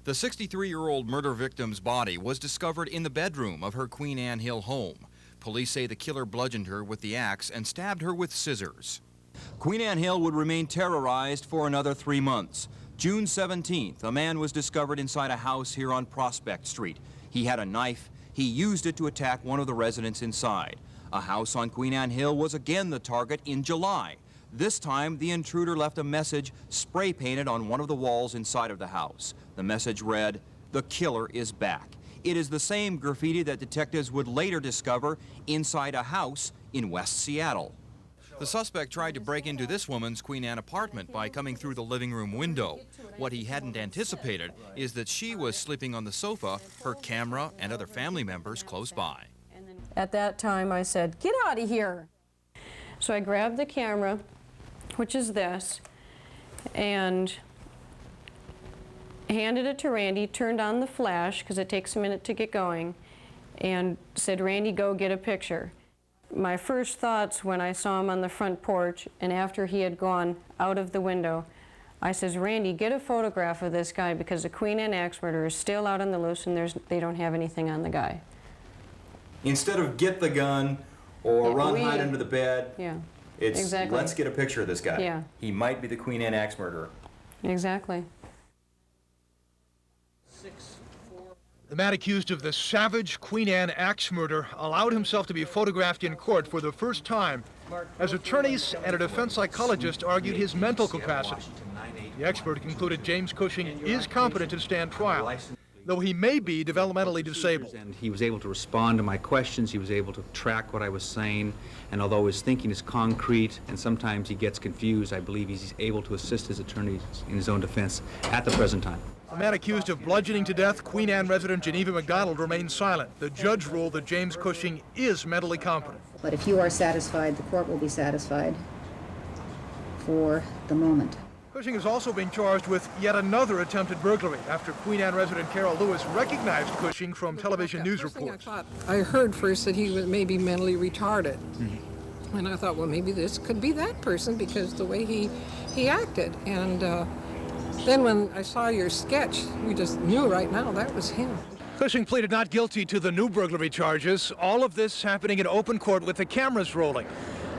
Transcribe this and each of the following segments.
The 63-year-old murder victim's body was discovered in the bedroom of her Queen Anne Hill home. Police say the killer bludgeoned her with the axe and stabbed her with scissors. Queen Anne Hill would remain terrorized for another 3 months. June 17th, a man was discovered inside a house here on Prospect Street. He had a knife. He used it to attack one of the residents inside. A house on Queen Anne Hill was again the target in July. This time, the intruder left a message spray-painted on one of the walls inside of the house. The message read, "The killer is back." It is the same graffiti that detectives would later discover inside a house in West Seattle. The suspect tried to break into this woman's Queen Anne apartment by coming through the living room window. What he hadn't anticipated is that she was sleeping on the sofa, her camera and other family members close by. At that time, I said, "Get out of here." So I grabbed the camera, which is this, and handed it to Randy, turned on the flash, because it takes a minute to get going, and said, "Randy, go get a picture." My first thoughts when I saw him on the front porch and after he had gone out of the window, I says, "Randy, get a photograph of this guy because the Queen Anne axe murderer is still out on the loose and they don't have anything on the guy." Instead of get the gun or hide under the bed, it's exactly. Let's get a picture of this guy. Yeah. He might be the Queen Anne axe murderer. Exactly. The man accused of the savage Queen Anne axe murder allowed himself to be photographed in court for the first time as attorneys and a defense psychologist argued his mental capacity. The expert concluded James Cushing is competent to stand trial, though he may be developmentally disabled. And he was able to respond to my questions, he was able to track what I was saying, and although his thinking is concrete and sometimes he gets confused, I believe he's able to assist his attorneys in his own defense at the present time. The man accused of bludgeoning to death Queen Anne resident Geneva McDonald remains silent. The judge ruled that James Cushing is mentally competent. But if you are satisfied, the court will be satisfied for the moment. Cushing is also being charged with yet another attempted burglary after Queen Anne resident Carol Lewis recognized Cushing from television news reports. I heard first that he was maybe mentally retarded. And I thought, well, maybe this could be that person because the way he acted. And then when I saw your sketch, we just knew right now that was him. Cushing pleaded not guilty to the new burglary charges. All of this happening in open court with the cameras rolling.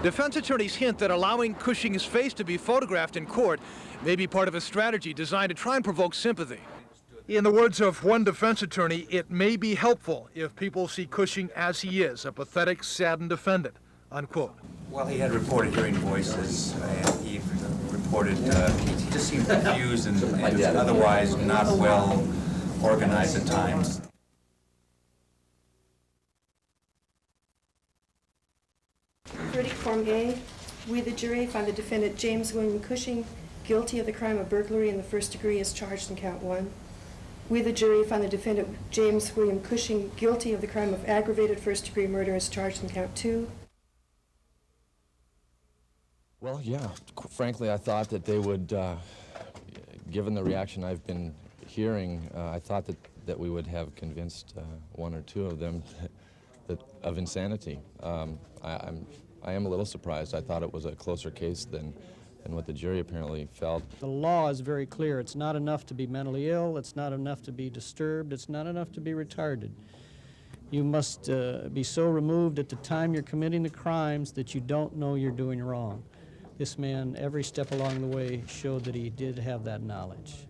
Defense attorneys hint that allowing Cushing's face to be photographed in court may be part of a strategy designed to try and provoke sympathy. In the words of one defense attorney, it may be helpful if people see Cushing as he is, a pathetic, saddened defendant, unquote. Well, he had reported hearing voices, and he reported he just seemed confused and otherwise not well organized at times. Verdict Form A. We, the jury, find the defendant James William Cushing guilty of the crime of burglary in the first degree as charged in count 1. We, the jury, find the defendant James William Cushing guilty of the crime of aggravated first-degree murder as charged in count 2. Well, yeah, frankly, I thought that they would, given the reaction I've been hearing, I thought that we would have convinced one or two of them of insanity. I am a little surprised. I thought it was a closer case than what the jury apparently felt. The law is very clear. It's not enough to be mentally ill. It's not enough to be disturbed. It's not enough to be retarded. You must be so removed at the time you're committing the crimes that you don't know you're doing wrong. This man, every step along the way, showed that he did have that knowledge.